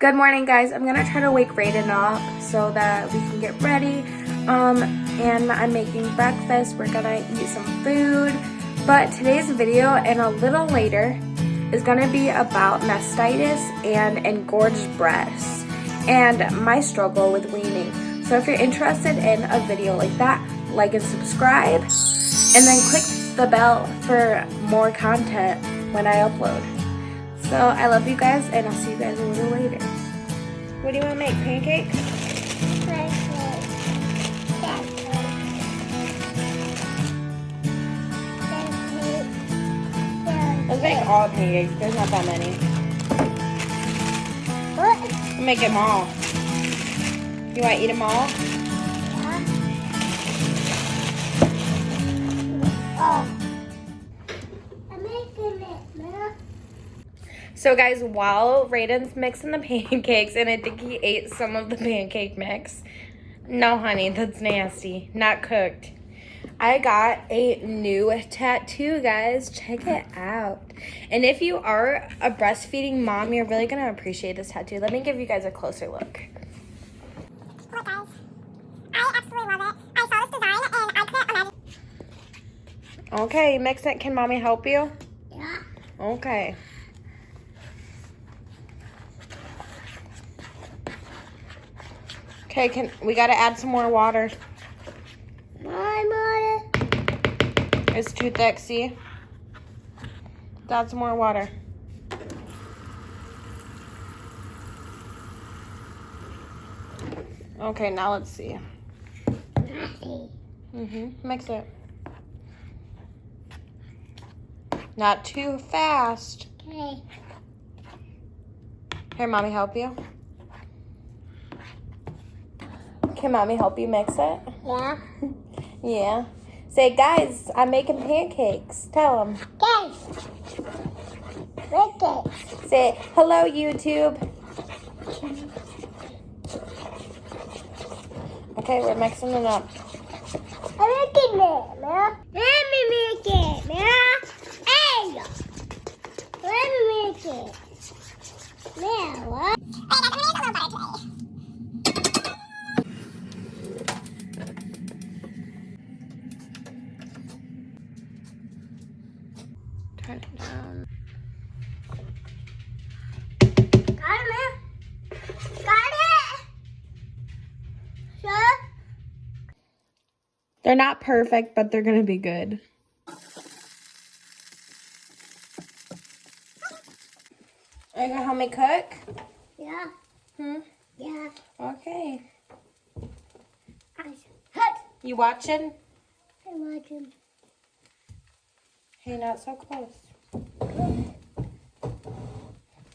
Good morning, guys. I'm gonna try to wake Raiden up so that we can get ready. And I'm making breakfast. We're gonna eat some food. But today's video and a little later is gonna be about mastitis and engorged breasts and my struggle with weaning. So if you're interested in a video like that, like and subscribe, and then click the bell for more content when I upload. So I love you guys, and I'll see you guys a little later. What do you want to make? Pancakes? Let's make all pancakes. There's not that many. What? We'll make them all. You want to eat them all? Oh. I'm making it, Mom. So guys, while Raiden's mixing the pancakes, and I think he ate some of the pancake mix. No, honey, that's nasty. Not cooked. I got a new tattoo, guys. Check it out. And if you are a breastfeeding mom, you're really going to appreciate this tattoo. Let me give you guys a closer look. Look, guys. I absolutely love it. I saw this design and I couldn't imagine. Okay, mix it. Can mommy help you? Yeah. Okay. Okay, we got to add some more water. My mother. It's too thick, see? Add some more water. Okay, now let's see. Mix it. Not too fast. Okay. Here, mommy, help you. Can mommy help you mix it? Yeah. Yeah. Say, guys, I'm making pancakes. Tell them. Guys. Look it. Say, hello, YouTube. Okay, we're mixing it up. I'm making it, Mom. Let me make it, Mom. Hey. Let me make it. Mom, what? Hey, guys, I'm gonna use a little butter today. Turn it down. Got it, man. Got it. Sure. They're not perfect, but they're going to be good. Are you going to help me cook? Yeah. Yeah. Okay. Hut. You watching? I'm watching. Hey, not so close.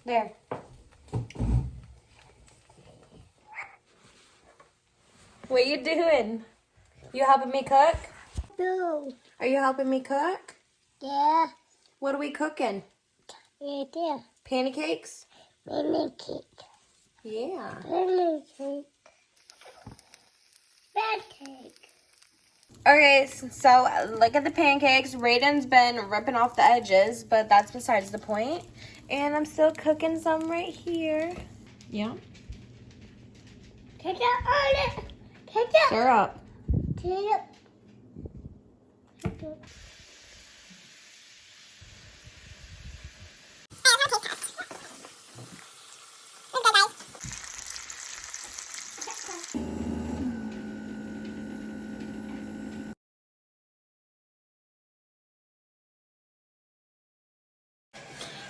There. What you doing? You helping me cook? No. Are you helping me cook? Yeah. What are we cooking? Right there. Pancakes? Pancake. Yeah. Pancake. Pancake. Okay, so look at the pancakes. Raiden's been ripping off the edges, but that's besides the point. And I'm still cooking some right here. Yeah. Take it on it. Take it. Stir up. Take it.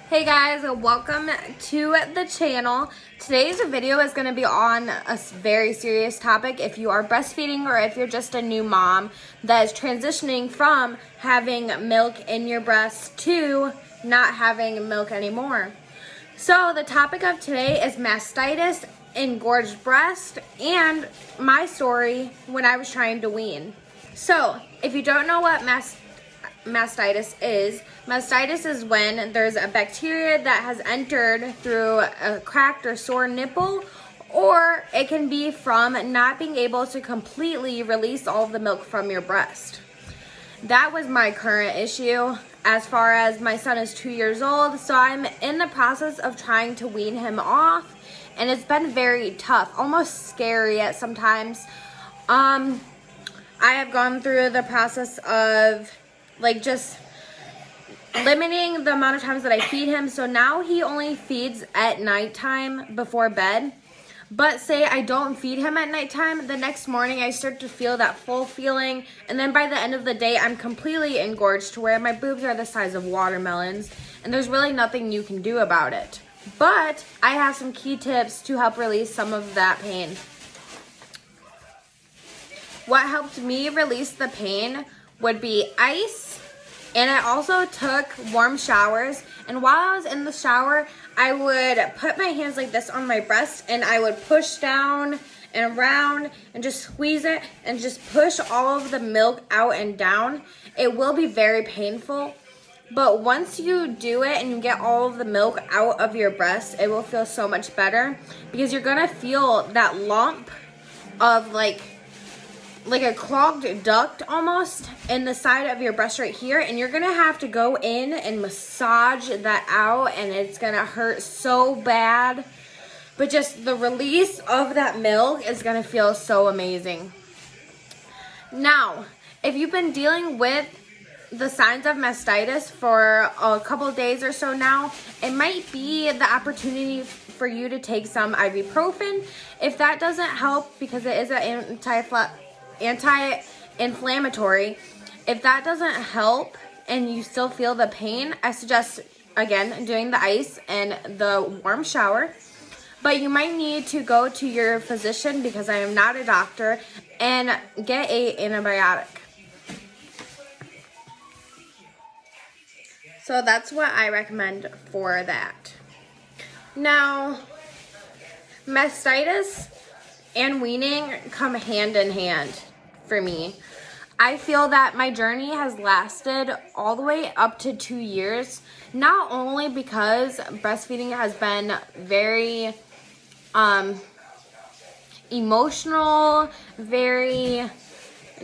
Hey guys, welcome to the channel. Today's video is going to be on a very serious topic. If you are breastfeeding or if you're just a new mom that is transitioning from having milk in your breast to not having milk anymore. So the topic of today is mastitis, engorged breast, and my story when I was trying to wean. So if you don't know what mastitis is when there's a bacteria that has entered through a cracked or sore nipple, or it can be from not being able to completely release all of the milk from your breast. That was my current issue. As far as my son is 2 years old, so I'm in the process of trying to wean him off, and it's been very tough, almost scary at sometimes. I have gone through the process of like just limiting the amount of times that I feed him. So now he only feeds at nighttime before bed. But say I don't feed him at nighttime, the next morning I start to feel that full feeling. And then by the end of the day, I'm completely engorged to where my boobs are the size of watermelons. And there's really nothing you can do about it. But I have some key tips to help release some of that pain. What helped me release the pain would be ice. And I also took warm showers. And while I was in the shower, I would put my hands like this on my breast and I would push down and around and just squeeze it and just push all of the milk out and down. It will be very painful, but once you do it and you get all of the milk out of your breast, it will feel so much better because you're gonna feel that lump of like a clogged duct almost in the side of your breast right here, and you're gonna have to go in and massage that out, and it's gonna hurt so bad, but just the release of that milk is gonna feel so amazing. Now, if you've been dealing with the signs of mastitis for a couple of days or so now, it might be the opportunity for you to take some ibuprofen. If that doesn't help, because it is an anti-inflammatory, if that doesn't help and you still feel the pain, I suggest again doing the ice and the warm shower. But you might need to go to your physician, because I am not a doctor, and get an antibiotic. So that's what I recommend for that. Now, mastitis and weaning come hand in hand for me. I feel that my journey has lasted all the way up to 2 years, not only because breastfeeding has been very emotional, very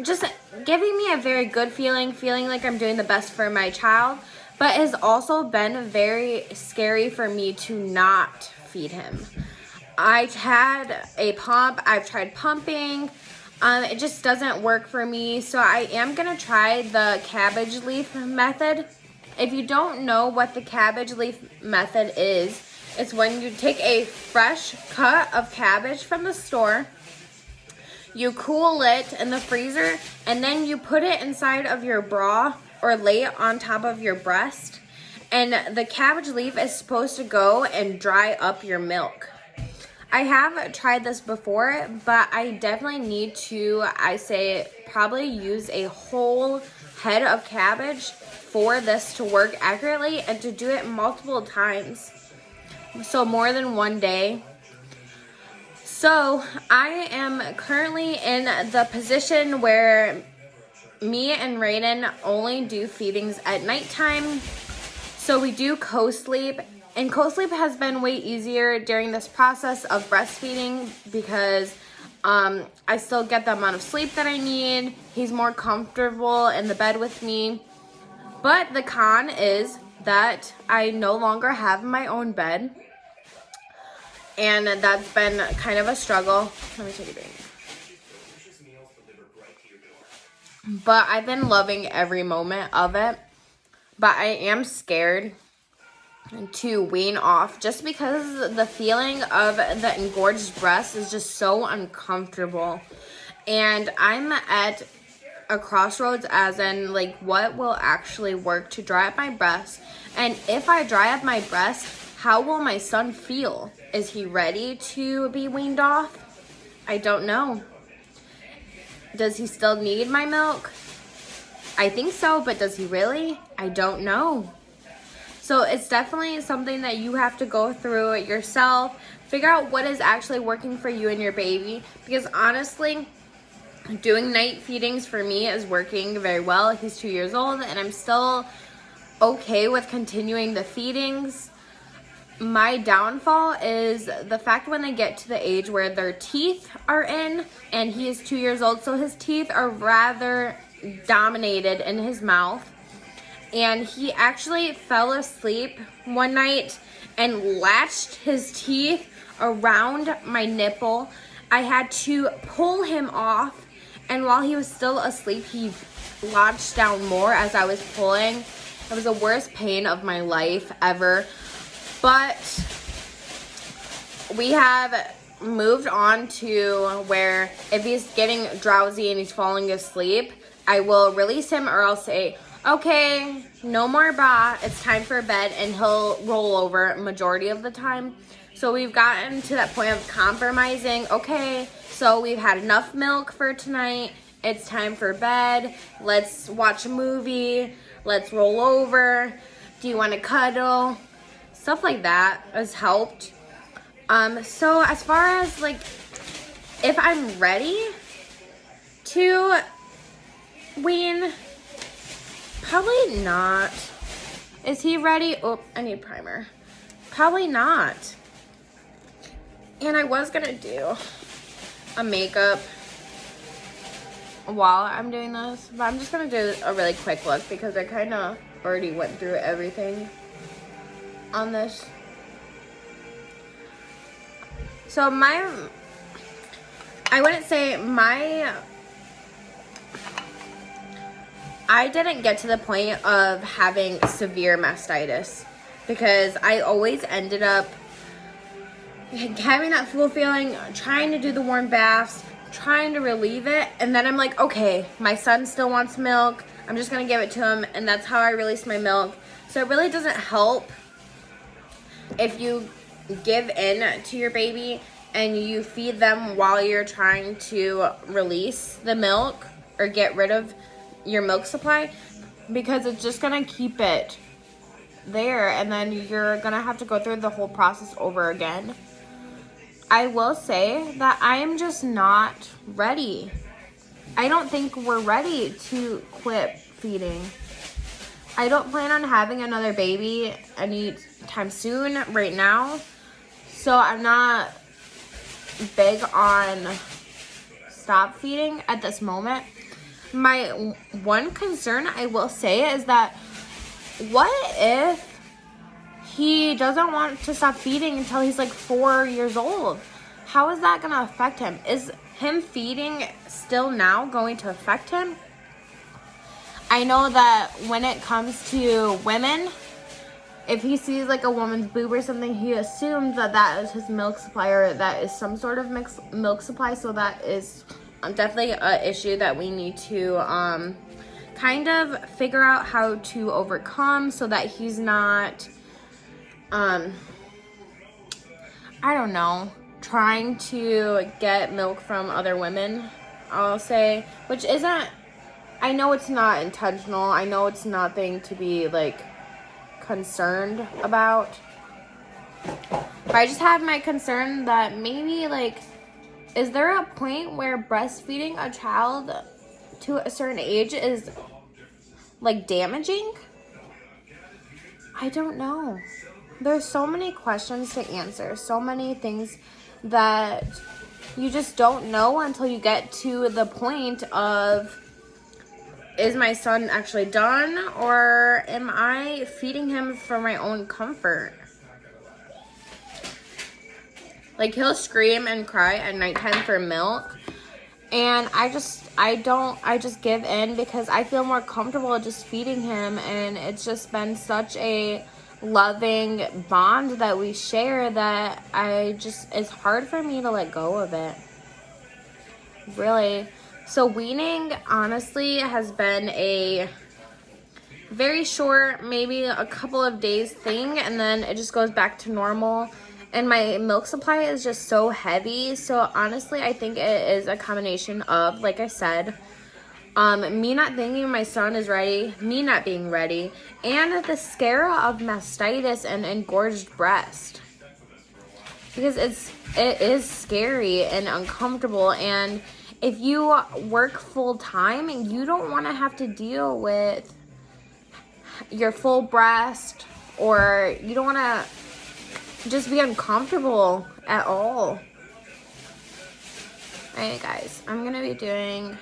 just giving me a very good feeling like I'm doing the best for my child, but it has also been very scary for me to not feed him. I had a pump, I've tried pumping, it just doesn't work for me, so I am gonna try the cabbage leaf method. If you don't know what the cabbage leaf method is, it's when you take a fresh cut of cabbage from the store, you cool it in the freezer, and then you put it inside of your bra or lay it on top of your breast, and the cabbage leaf is supposed to go and dry up your milk. I have tried this before, but I definitely need to, I say, probably use a whole head of cabbage for this to work accurately, and to do it multiple times. So more than one day. So I am currently in the position where me and Raiden only do feedings at nighttime. So we do co-sleep. And co-sleep has been way easier during this process of breastfeeding because I still get the amount of sleep that I need. He's more comfortable in the bed with me. But the con is that I no longer have my own bed. And that's been kind of a struggle. Let me take a drink. But I've been loving every moment of it. But I am scared to wean off, just because the feeling of the engorged breast is just so uncomfortable. And I'm at a crossroads, as in like what will actually work to dry up my breast, and if I dry up my breast, how will my son feel? Is he ready to be weaned off? I don't know. Does he still need my milk? I think so, but does he really? I don't know. So it's definitely something that you have to go through yourself. Figure out what is actually working for you and your baby. Because honestly, doing night feedings for me is working very well. He's 2 years old and I'm still okay with continuing the feedings. My downfall is the fact when they get to the age where their teeth are in, and he is 2 years old, so his teeth are rather dominated in his mouth. And he actually fell asleep one night and latched his teeth around my nipple. I had to pull him off, and while he was still asleep, he lodged down more as I was pulling. It was the worst pain of my life ever. But we have moved on to where if he's getting drowsy and he's falling asleep, I will release him, or I'll say, okay, no more ba, it's time for bed, and he'll roll over majority of the time. So we've gotten to that point of compromising. Okay, so we've had enough milk for tonight. It's time for bed. Let's watch a movie. Let's roll over. Do you want to cuddle? Stuff like that has helped. So as far as like, if I'm ready to wean, probably not. Is he ready? Oh, I need primer. Probably not. And I was gonna do a makeup while I'm doing this, but I'm just gonna do a really quick look because I kind of already went through everything on this. So I wouldn't say I didn't get to the point of having severe mastitis because I always ended up having that flu feeling, trying to do the warm baths, trying to relieve it, and then I'm like, okay, my son still wants milk, I'm just gonna give it to him, and that's how I release my milk. So it really doesn't help if you give in to your baby and you feed them while you're trying to release the milk or get rid of your milk supply, because it's just gonna keep it there, and then you're gonna have to go through the whole process over again. I will say that I am just not ready. I don't think we're ready to quit feeding. I don't plan on having another baby anytime soon right now. So I'm not big on stop feeding at this moment. My one concern I will say is that what if he doesn't want to stop feeding until he's like 4 years old? How is that going to affect him? Is him feeding still now going to affect him? I know that when it comes to women, if he sees like a woman's boob or something, he assumes that that is his milk supply, or that is some sort of milk supply. So that is definitely an issue that we need to kind of figure out how to overcome, so that he's not I don't know, trying to get milk from other women, I'll say, which isn't, I know it's not intentional. I know it's nothing to be like concerned about, but I just have my concern that maybe like, is there a point where breastfeeding a child to a certain age is like damaging? I don't know. There's so many questions to answer, so many things that you just don't know until you get to the point of, is my son actually done, or am I feeding him for my own comfort? Like, he'll scream and cry at nighttime for milk, and I just give in because I feel more comfortable just feeding him, and it's just been such a loving bond that we share that it's hard for me to let go of it, really. So weaning honestly has been a very short, maybe a couple of days thing, and then it just goes back to normal. And my milk supply is just so heavy. So honestly, I think it is a combination of, like I said, me not thinking my son is ready, me not being ready, and the scare of mastitis and engorged breast. Because it is scary and uncomfortable, and if you work full time, you don't want to have to deal with your full breast, or you don't want to just be uncomfortable at all. Alright guys, I'm going to be doing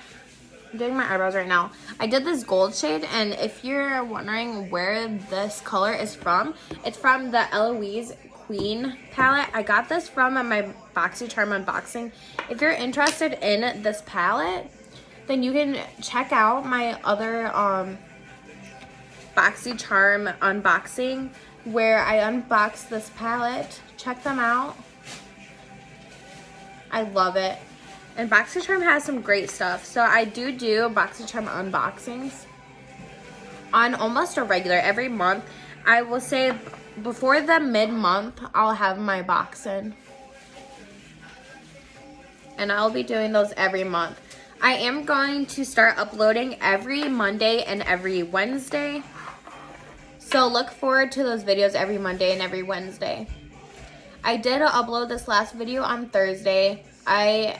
doing my eyebrows right now. I did this gold shade, and if you're wondering where this color is from, it's from the Eloise Queen palette. I got this from my BoxyCharm unboxing. If you're interested in this palette, then you can check out my other BoxyCharm unboxing where I unboxed this palette. Check them out. I love it. And BoxyCharm has some great stuff. So I do BoxyCharm unboxings on almost a regular, every month. I will say before the mid-month, I'll have my box in. And I'll be doing those every month. I am going to start uploading every Monday and every Wednesday. So look forward to those videos every Monday and every Wednesday. I did upload this last video on Thursday. I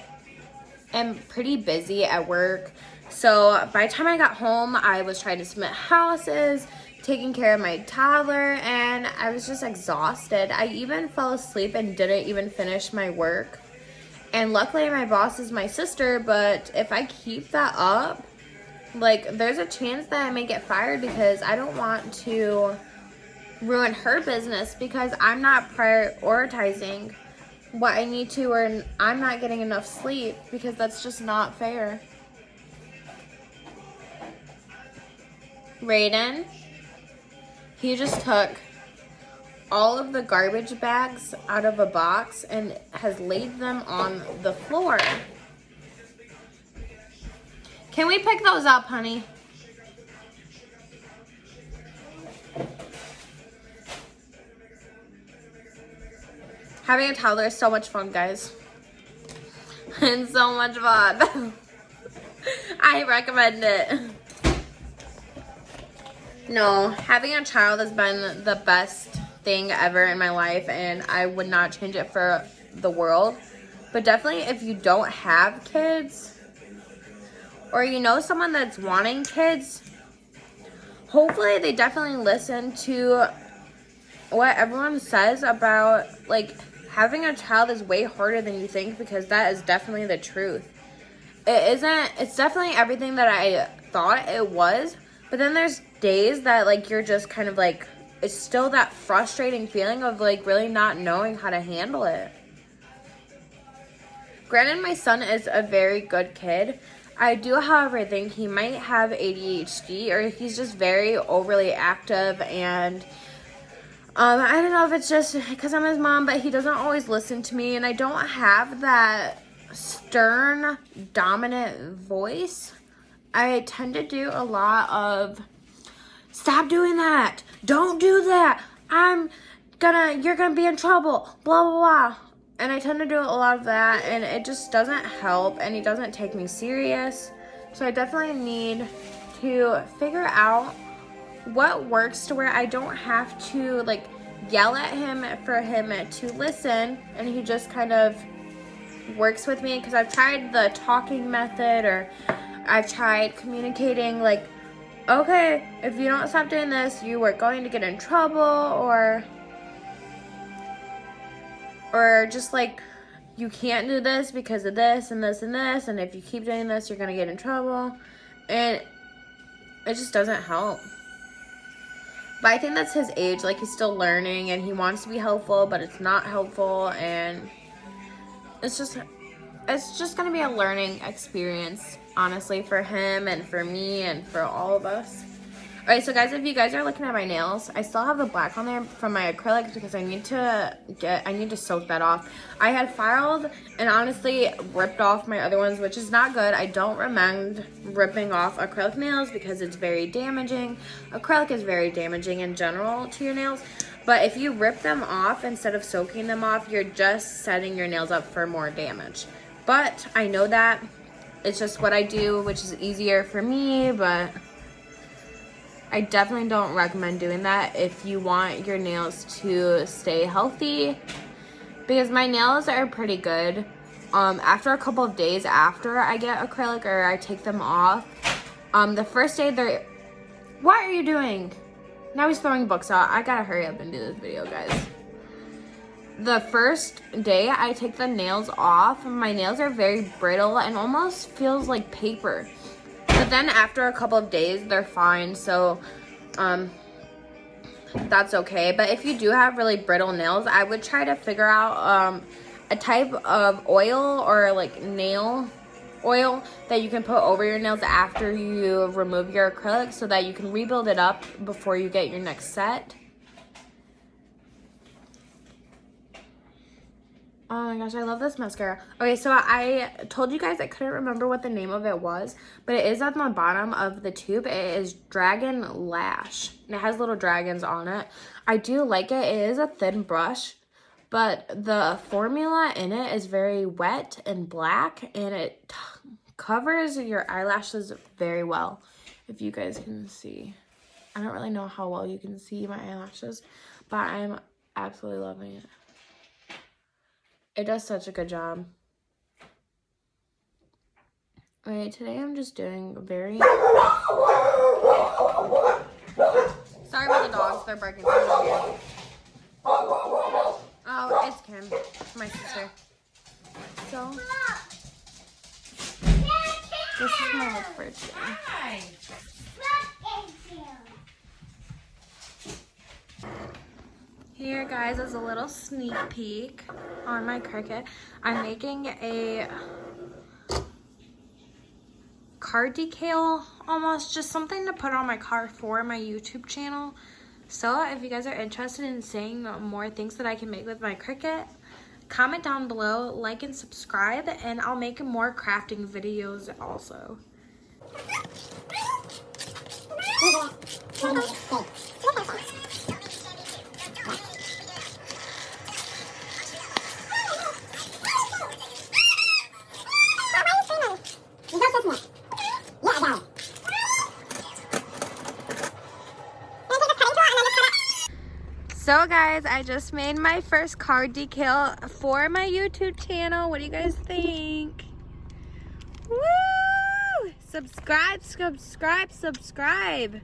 am pretty busy at work, so by the time I got home, I was trying to submit houses, taking care of my toddler, and I was just exhausted. I even fell asleep and didn't even finish my work. And luckily my boss is my sister, but if I keep that up, like, there's a chance that I may get fired because I don't want to ruin her business because I'm not prioritizing what I need to, or I'm not getting enough sleep, because that's just not fair. Raiden, he just took all of the garbage bags out of a box and has laid them on the floor. Can we pick those up, honey? Having a toddler is so much fun, guys. It's so much fun. I recommend it. No, having a child has been the best thing ever in my life, and I would not change it for the world. But definitely if you don't have kids, or you know someone that's wanting kids, hopefully they definitely listen to what everyone says about, like, having a child is way harder than you think, because that is definitely the truth. It's definitely everything that I thought it was, but then there's days that, like, you're just kind of like, it's still that frustrating feeling of, like, really not knowing how to handle it. Granted, my son is a very good kid. I do, however, think he might have ADHD, or he's just very overly active, and I don't know if it's just because I'm his mom, but he doesn't always listen to me, and I don't have that stern, dominant voice. I tend to do a lot of, stop doing that, don't do that, you're gonna be in trouble, blah, blah, blah. And I tend to do a lot of that, and it just doesn't help, and he doesn't take me serious. So I definitely need to figure out what works to where I don't have to, like, yell at him for him to listen, and he just kind of works with me. Because I've tried the talking method, or I've tried communicating, like, okay, if you don't stop doing this, you are going to get in trouble, or just like, you can't do this because of this and this and this, and if you keep doing this, you're gonna get in trouble, and it just doesn't help. But I think that's his age, like, he's still learning, and he wants to be helpful, but it's not helpful, and it's just gonna be a learning experience, honestly, for him and for me and for all of us. Alright, so guys, if you guys are looking at my nails, I still have the black on there from my acrylics because I need to soak that off. I had filed and honestly ripped off my other ones, which is not good. I don't recommend ripping off acrylic nails because it's very damaging. Acrylic is very damaging in general to your nails. But if you rip them off instead of soaking them off, you're just setting your nails up for more damage. But I know that. It's just what I do, which is easier for me, but I definitely don't recommend doing that if you want your nails to stay healthy, because my nails are pretty good. After a couple of days after I get acrylic or I take them off, the first day they're... What are you doing? Now he's throwing books out. I gotta hurry up and do this video, guys. The first day I take the nails off, my nails are very brittle and almost feels like paper. But then after a couple of days, they're fine. So, that's okay. But if you do have really brittle nails, I would try to figure out a type of oil or like nail oil that you can put over your nails after you remove your acrylic so that you can rebuild it up before you get your next set. Oh my gosh, I love this mascara. Okay, so I told you guys I couldn't remember what the name of it was, but it is at the bottom of the tube. It is Dragon Lash. It has little dragons on it. I do like it. It is a thin brush, but the formula in it is very wet and black, and it covers your eyelashes very well, if you guys can see. I don't really know how well you can see my eyelashes, but I'm absolutely loving it. It does such a good job. Okay, today I'm just doing very... Sorry about the dogs, they're barking. Oh, it's Kim, my sister. So, this is my look for today. Here, guys, is a little sneak peek on my Cricut. I'm making a car decal, almost just something to put on my car for my YouTube channel. So if you guys are interested in seeing more things that I can make with my Cricut, comment down below, like and subscribe, and I'll make more crafting videos also. So guys, I just made my first card decal for my YouTube channel. What do you guys think? Woo! Subscribe, subscribe, subscribe.